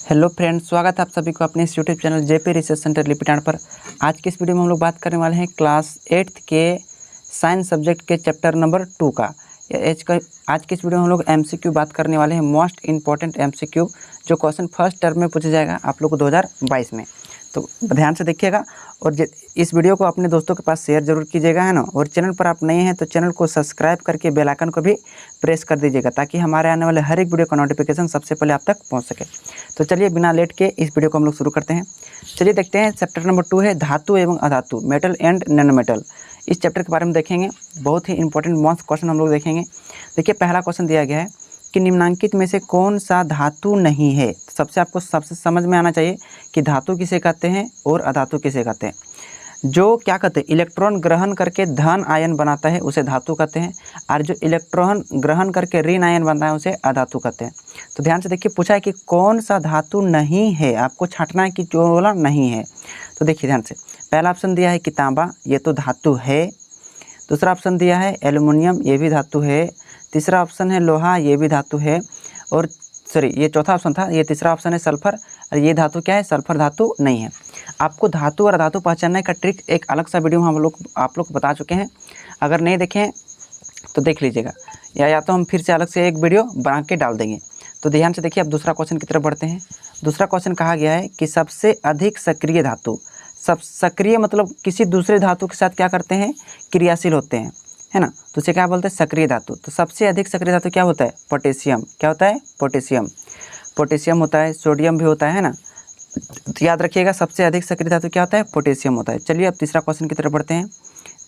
Hello friends, स्वागत है आप सभी को अपने इस YouTube channel JP research centre लिपिटाण पर। आज की इस वीडियो में हम लोग बात करने वाले हैं क्लास 8th के साइंस सब्जेक्ट के चैप्टर नंबर 2 का। आज की इस वीडियो में हम लोग एमसीक्यू बात करने वाले हैं, मोस्ट इंपॉर्टेंट एमसीक्यू जो क्वेश्चन फर्स्ट टर्म में पूछा जाएगा आप लोग को 2022 में। तो ध्यान से देखिएगा और इस वीडियो को अपने दोस्तों के पास शेयर जरूर कीजिएगा, है ना। और चैनल पर आप नए हैं तो चैनल को सब्सक्राइब करके बेल आइकन को भी प्रेस कर दीजिएगा ताकि हमारे आने वाले हर एक वीडियो का नोटिफिकेशन सबसे पहले आप तक पहुंच सके। तो चलिए बिना लेट के इस वीडियो को हम लोग शुरू करते हैं। चलिए देखते हैं, चैप्टर नंबर 2 है धातु एवं अधातु, मेटल एंड नैनो मेटल। इस चैप्टर के बारे में देखेंगे, बहुत ही इंपॉर्टेंट मोस्ट क्वेश्चन हम लोग देखेंगे। देखिए पहला क्वेश्चन दिया गया है कि निम्नांकित में से कौन सा धातु नहीं है। सबसे समझ में आना चाहिए कि धातु किसे कहते हैं और अधातु किसे कहते हैं। जो क्या कहते हैं, इलेक्ट्रॉन ग्रहण करके धन आयन बनाता है उसे धातु कहते हैं, और जो इलेक्ट्रॉन ग्रहण करके ऋण आयन बनता है उसे अधातु कहते हैं। तो ध्यान से देखिए, पूछा है कि कौन सा धातु नहीं है, आपको छांटना है कि जो वाला नहीं है। तो देखिए ध्यान से, पहला ऑप्शन दिया है कि तांबा, ये तो धातु है। दूसरा ऑप्शन दिया है एल्युमिनियम, ये भी धातु है। तीसरा ऑप्शन है लोहा, ये भी धातु है। और ये चौथा ऑप्शन था, ये तीसरा ऑप्शन है सल्फर, और ये धातु क्या है, सल्फर धातु नहीं है। आपको धातु और अधातु पहचानने का ट्रिक एक अलग सा वीडियो हम लोग आप लोग को बता चुके हैं, अगर नहीं देखें तो देख लीजिएगा, या तो हम फिर से अलग से एक वीडियो बना के डाल देंगे। तो ध्यान से देखिए, अब दूसरा क्वेश्चन की तरफ बढ़ते हैं। दूसरा क्वेश्चन कहा गया है कि सबसे अधिक सक्रिय धातु, सब सक्रिय मतलब किसी दूसरे धातु के साथ क्या करते हैं, क्रियाशील होते हैं, है ना। तो उसे क्या बोलते हैं, सक्रिय धातु। तो सबसे अधिक सक्रिय धातु क्या होता है, पोटेशियम। क्या होता है, पोटेशियम। पोटेशियम होता है, सोडियम भी होता है ना। तो याद रखिएगा, सबसे अधिक सक्रिय धातु क्या होता है, पोटेशियम होता है। चलिए अब तीसरा क्वेश्चन की तरफ बढ़ते हैं।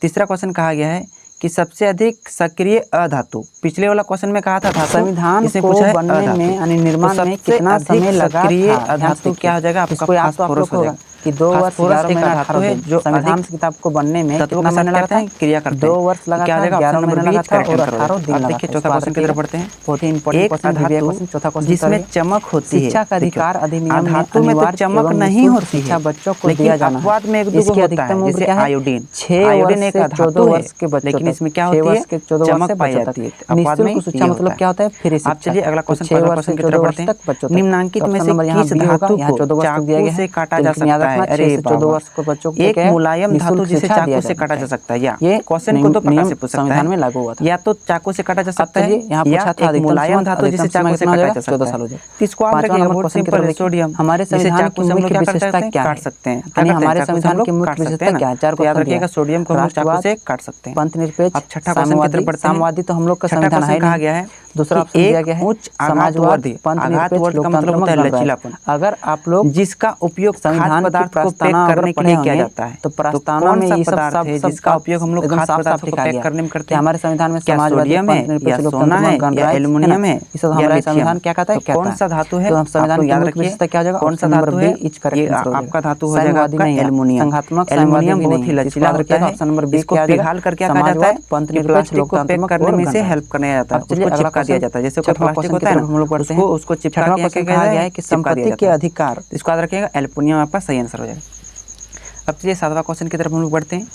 तीसरा क्वेश्चन कहा गया है कि सबसे अधिक सक्रिय अधातु। पिछले वाला क्वेश्चन में कहा था धातु, संविधान को बनने में यानी निर्माण में कितना समय लगा था। अधातु क्या हो जाएगा, आपका फास्फोरस हो जाएगा कि 2 वर्ष 11 महीना 18 दिन जो संविधान की किताब को बनने में कितना समय लगा था, क्रिया करते हैं। 2 वर्ष लगा था, 11 महीना लगा था और 18 दिन लगा। देखिए चौथा क्वेश्चन की तरफ बढ़ते हैं। बहुत ही इंपॉर्टेंट क्वेश्चन है क्वेश्चन, चौथा क्वेश्चन जिसमें चमक होती है। शिक्षा का अधिकार अधिनियम धातु में तो चमक नहीं होती, शिक्षा बच्चों को दिया जाना है। अपवाद में एक इसकी अधिकतम उम्र क्या है, आयोडीन। 6 वर्ष से 14 वर्ष के बच्चों, लेकिन इसमें क्या होती है, चमक पाई जाती है। अपवाद में शिक्षा मतलब क्या होता है, फिर आप चलिए अगला क्वेश्चन की तरफ बढ़ते हैं। निम्नांकित में से किस धातु को चाकू से काटा जा सकता है। अरे 14 वर्ष को बच्चों को एक मुलायम धातु जिसे चाकू से काटा जा सकता है, या ये क्वेश्चन को तो पता से पूछ सकता है, संविधान में लागू हुआ था। या तो चाकू से काटा जा सकता है, यहाँ पूछा था मुलायम धातु जिसे चाकू से काटा जा सकता है। 14 साल हो जाए। इसको आप रखिएगा, बहुत सिंपल है, सोडियम। हमारे संविधान की मुख्य विशेषता क्या है, काट सकते हैं, यानी हमारे संविधान की मुख्य विशेषता क्या है, 4 याद रखिएगा, सोडियम को हम चाकू से काट सकते हैं। पंथ निरपेक्ष, अब छठा क्वेश्चन की तरफ बढ़ते हैं। साम्यवादी तो हम लोग का संविधान है, कहा गया है। दूसरा ऑप्शन दिया गया है उच्च समाजवादी, पंथ निरपेक्ष, का मतलब होता है लचीलापन। अगर आप लोग जिसका उपयोग संविधान पदार्थ को पैक करने के लिए किया जाता है, तो प्रस्तावना में ये सब जिसका उपयोग हम लोग खाद्य पदार्थ को पैक करने में करते हैं। हमारे संविधान में समाजवादी है, या सोना है, या एल्युमिनियम है, ये सब हमारा संविधान क्या कहता है, कौन सा धातु है, तो संविधान याद की रखिए विशेषता क्या हो जाएगा, कौन सा धातु है, ये आपका धातु हो जाएगा आपका एल्युमिनियम। संघात्मक एल्युमिनियम बहुत ही लचीला होता है, ऑप्शन नंबर 20 इसको पिघाल करके कहा जाता है, पंथ निरपेक्ष, प्लास्टिक को पैक करने में से हेल्प करने जाता है, उसको चिपका दिया जाता है। जैसे कोई प्लास्टिक होता है हम लोग पढ़ते हैं, उसको चिपका के कहा गया है कि संपत्ति के अधिकार, इसको याद रखिएगा, एल्युमिनियम आपका सही आंसर हो जाएगा। अब चलिए 7वां क्वेश्चन की तरफ हम लोग बढ़ते हैं।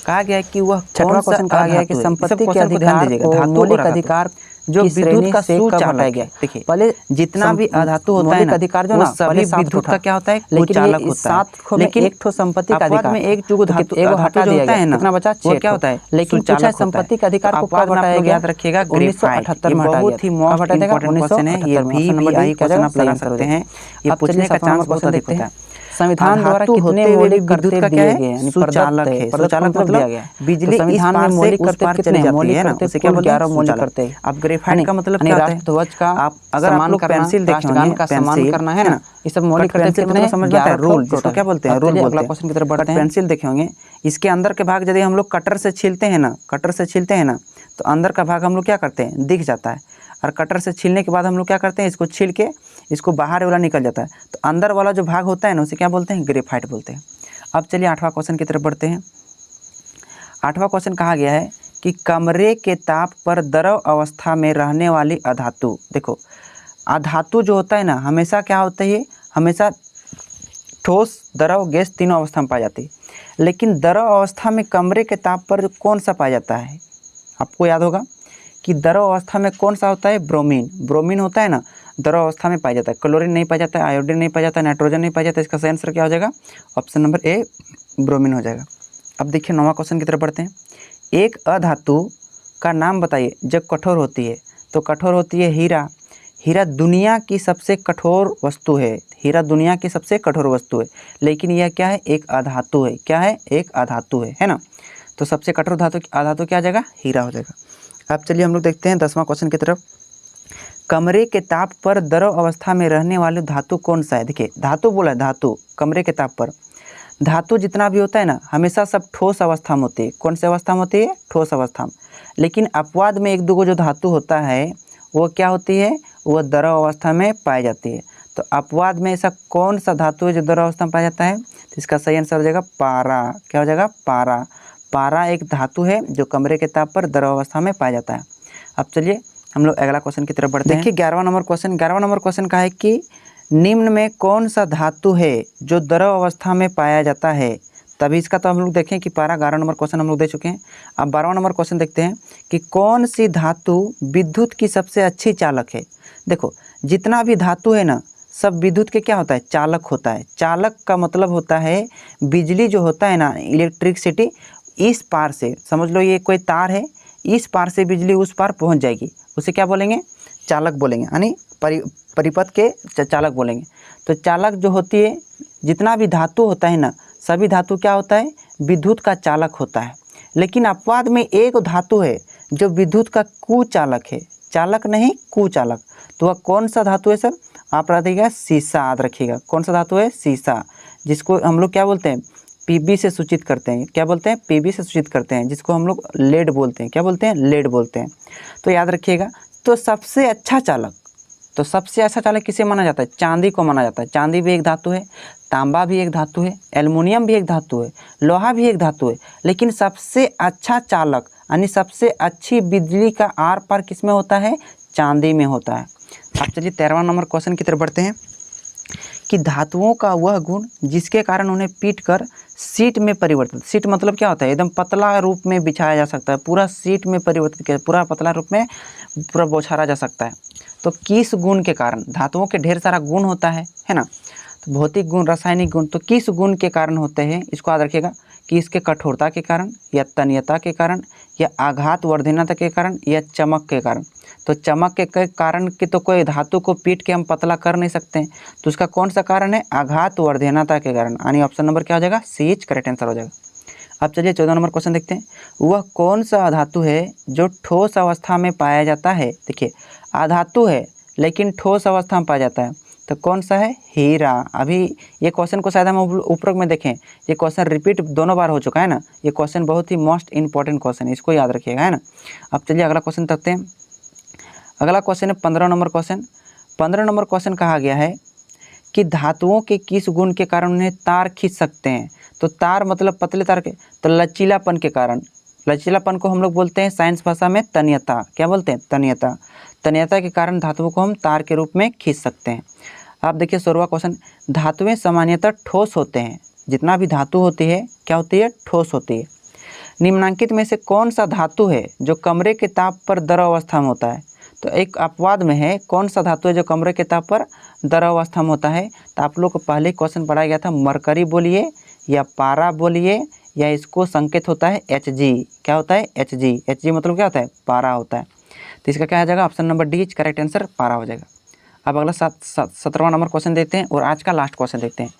कहा गया है कि वह 6वां क्वेश्चन कहा गया है कि संपत्ति के अधिकार को मौलिक अधिकार जो विद्युत का सुचालक गया। देखिए पहले जितना भी अधातु होता है ना, अधिकार जो वो ना सभी विद्युत का क्या होता है, वो चालक होता है। लेकिन एक ठो संपत्ति का अधिकार में एक जो धातु हटा दिया होता है ना, कितना बचा, वो क्या होता है, लेकिन पूछा संपत्ति का अधिकार को कब हटाया गया, याद रखिएगा, ग्रेफाइट। 1978 में बहुत ही मोस्ट इंपॉर्टेंट क्वेश्चन है, ये भी क्वेश्चन आप लगा सकते हैं, ये पूछने का चांस बहुत अधिक होता है। संविधान द्वारा कितने मौलिक विद्युत का क्या है, सुचालक है। सुचालक मतलब बिजली संविधान में मौलिक कर्तव्य कितने हैं, मौलिक कर्तव्य उसे क्या बोलते हैं, 11 मौलिक कर्तव्य। अब ग्रेफाइट का मतलब क्या होता है, ध्वज का आप अगर आप लोग पेंसिल देखे होंगे, का सम्मान करना है ना, ये सब मौलिक कर्तव्य कितने हैं, समझ में आता है, रूल जिसको क्या बोलते हैं, रूल बोलते हैं। क्वेश्चन की तरफ बढ़ते हैं। पेंसिल देखे होंगे, इसके अंदर के भाग यदि हम लोग कटर से छीलते हैं ना, कटर से छीलते हैं ना, तो अंदर का भाग हम लोग क्या करते हैं, दिख जाता है। और कटर से छीलने के बाद हम लोग क्या करते हैं, इसको छील के इसको बाहर वाला निकल जाता है, तो अंदर वाला जो भाग होता है ना, उसे क्या बोलते हैं, ग्रेफाइट बोलते हैं। अब चलिए 8वां क्वेश्चन की तरफ बढ़ते हैं। 8वां क्वेश्चन कहा गया है कि कमरे के ताप पर द्रव अवस्था में रहने वाली अधातु। देखो अधातु जो होता है ना, हमेशा क्या होता है, हमेशा ठोस, द्रव, गैस तीनों अवस्था में पाई जाती है। लेकिन द्रव अवस्था में कमरे के ताप पर कौन सा पाया जाता है, आपको याद होगा कि द्रव अवस्था में कौन सा होता है, ब्रोमीन। ब्रोमीन होता है ना, द्रव अवस्था में पाया जाता है। क्लोरीन नहीं पाया जाता है, आयोडीन नहीं पाया जाता है, नाइट्रोजन नहीं पाया जाता है। इसका सही आंसर क्या हो जाएगा? ऑप्शन नंबर ए ब्रोमीन हो जाएगा। अब देखिए 9वां क्वेश्चन की तरफ बढ़ते हैं। एक अधातु का नाम बताइए जो कठोर होती है। तो कठोर होती है हीरा। हीरा दुनिया की सबसे कठोर वस्तु है। हीरा दुनिया की सबसे कठोर वस्तु है, लेकिन यह क्या है? एक अधातु है। क्या है? एक अधातु है ना। तो सबसे कठोर धातु अधातु क्या आ जाएगा? हीरा हो जाएगा। अब चलिए हम लोग देखते हैं 10वां क्वेश्चन की तरफ। कमरे के ताप पर द्रव अवस्था में रहने वाले धातु कौन सा है? देखिए धातु बोला है, धातु कमरे के ताप पर। धातु जितना भी होता है ना, हमेशा सब ठोस अवस्था में होती है। कौन सी अवस्था में होती है? ठोस अवस्था में। लेकिन अपवाद में एक दो जो धातु होता है वो क्या होती है? वो द्रव अवस्था में पाई जाती है। तो अपवाद में ऐसा कौन सा धातु है जो द्रव अवस्था में पाया जाता है? तो इसका सही आंसर हो जाएगा पारा। क्या हो जाएगा? पारा। पारा एक धातु है जो कमरे के ताप पर द्रव अवस्था में पाया जाता है। अब चलिए हम लोग अगला क्वेश्चन की तरफ बढ़ते हैं। देखिए 11वां नंबर क्वेश्चन। 11वां नंबर क्वेश्चन का है कि निम्न में कौन सा धातु है जो द्रव अवस्था में पाया जाता है? तभी इसका तो हम लोग देखें कि पारा 11 नंबर क्वेश्चन हम लोग दे चुके हैं। अब 12वां नंबर क्वेश्चन देखते हैं कि कौन सी धातु विद्युत की सबसे अच्छी चालक है। देखो जितना भी धातु है ना, सब विद्युत के क्या होता है? चालक होता है। चालक का मतलब होता है बिजली जो होता है ना, इलेक्ट्रिसिटी, इस पार से समझ लो ये कोई तार है, इस पार से बिजली उस पार पहुंच जाएगी, उसे क्या बोलेंगे? चालक बोलेंगे, यानी परिपथ के चालक बोलेंगे। तो चालक जो होती है, जितना भी धातु होता है ना, सभी धातु क्या होता है? विद्युत का चालक होता है। लेकिन अपवाद में एक धातु है जो विद्युत का कुचालक है। चालक नहीं, कुचालक। तो वह कौन सा धातु है सर? आप रखिएगा सीसा, याद रखिएगा। कौन सा धातु है? सीसा, जिसको हम लोग क्या बोलते हैं? पीबी से सूचित करते हैं। क्या बोलते हैं? पीबी से सूचित करते हैं, जिसको हम लोग लेड बोलते हैं। क्या बोलते हैं? लेड बोलते हैं। तो याद रखिएगा। तो सबसे अच्छा चालक किसे माना जाता है? चांदी को माना जाता है। चांदी भी एक धातु है, तांबा भी एक धातु है, एल्युमिनियम भी एक धातु है, लोहा भी एक धातु है। लेकिन सबसे अच्छा चालक यानी सबसे अच्छी बिजली का आर पार किस में होता है? चांदी में होता है। अब चलिए 13वां नंबर क्वेश्चन की तरफ बढ़ते हैं कि धातुओं का वह गुण जिसके कारण उन्हें पीट कर शीट में परिवर्तित, शीट मतलब क्या होता है? एकदम पतला रूप में बिछाया जा सकता है, पूरा शीट में परिवर्तित किया, पूरा पतला रूप में पूरा बौछारा जा सकता है। तो किस गुण के कारण? धातुओं के ढेर सारा गुण होता है ना, तो भौतिक गुण, रासायनिक गुण, तो किस गुण के कारण होते हैं? इसको याद रखिएगा कि इसके कठोरता के कारण, या तन्यता के कारण, या आघात वर्धनता के कारण, या चमक के कारण। तो चमक के कारण की तो कोई धातु को पीट के हम पतला कर नहीं सकते हैं, तो उसका कौन सा कारण है? आघात वर्धनता के कारण, यानी ऑप्शन नंबर क्या हो जाएगा? सी इज करेक्ट आंसर हो जाएगा। अब चलिए 14 नंबर क्वेश्चन देखते हैं। वह कौन सा धातु है जो ठोस अवस्था में पाया जाता है? देखिए अधातु है लेकिन ठोस अवस्था में पाया जाता है, तो कौन सा है? हीरा। अभी ये क्वेश्चन को शायद हम उपरोक्त में देखें, ये क्वेश्चन रिपीट दोनों बार हो चुका है ना। ये क्वेश्चन बहुत ही मोस्ट इंपॉर्टेंट क्वेश्चन है, इसको याद रखिएगा, है ना। अब चलिए अगला क्वेश्चन देखते हैं। अगला क्वेश्चन है 15 नंबर क्वेश्चन। 15 नंबर क्वेश्चन कहा गया है कि धातुओं के किस गुण के कारण उन्हें तार खींच सकते हैं? तो तार मतलब पतले तार के, तो लचीलापन के कारण। लचीलापन को हम लोग बोलते हैं साइंस भाषा में तन्यता। क्या बोलते हैं? तन्यता। तन्यता के कारण धातुओं को हम तार के रूप में खींच सकते हैं। आप देखिए 16वां क्वेश्चन। धातुएं सामान्यतः ठोस होते हैं। जितना भी धातु होती है क्या होती है? ठोस होती है। निम्नांकित में से कौन सा धातु है जो कमरे के ताप पर द्रव अवस्था में होता है? तो एक अपवाद में है, कौन सा धातु है जो कमरे के ताप पर द्रव अवस्था में होता है? तो आप लोग को पहले क्वेश्चन पढ़ाया गया था, मरकरी बोलिए या पारा बोलिए, या इसको संकेत होता है Hg। क्या होता है? Hg। Hg मतलब क्या होता है? पारा होता है। तो इसका क्या आ जाएगा? Option number D is correct answer, पारा हो जाएगा। अब अगला 17वां नंबर क्वेश्चन देखते हैं और आज का लास्ट क्वेश्चन देखते हैं।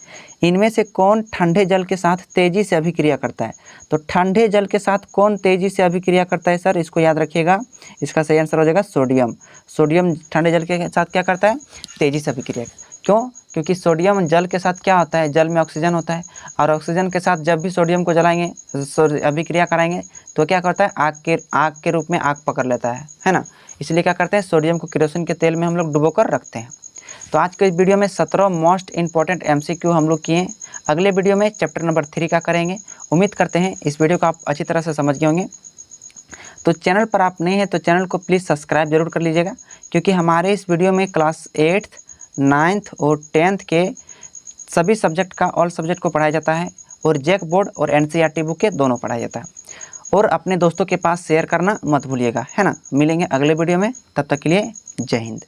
इनमें से कौन ठंडे जल के साथ तेजी से अभिक्रिया करता है? तो ठंडे जल के साथ कौन तेजी से अभिक्रिया करता है सर? इसको याद रखिएगा। इसका सही आंसर हो जाएगा सोडियम। सोडियम ठंडे जल के साथ क्या करता है? तेजी से अभिक्रिया। क्यों? क्योंकि सोडियम जल के साथ क्या होता है? जल में ऑक्सीजन होता है, और ऑक्सीजन के साथ जब भी सोडियम को जलाएंगे, अभिक्रिया कराएंगे, तो क्या करता है? आग के रूप में आग पकड़ लेता है ना। इसलिए क्या करते हैं? सोडियम को केरोसिन के तेल में हम लोग डुबोकर रखते हैं। तो आज के इस वीडियो में 17 मोस्ट इंपॉर्टेंट MCQ हम लोग किए हैं। अगले वीडियो में चैप्टर नंबर 3 का करेंगे। उम्मीद करते हैं इस वीडियो को आप अच्छी तरह से समझ गए होंगे। तो चैनल पर आप नए हैं तो चैनल को प्लीज़ सब्सक्राइब जरूर कर लीजिएगा, क्योंकि हमारे इस वीडियो में क्लास 8th, 9th और 10th के सभी सब्जेक्ट का, ऑल सब्जेक्ट को पढ़ाया जाता है, और जैक बोर्ड और NCERT बुक के दोनों पढ़ाया जाता है। और अपने दोस्तों के पास शेयर करना मत भूलिएगा, है ना। मिलेंगे अगले वीडियो में, तब तक के लिए जय हिंद।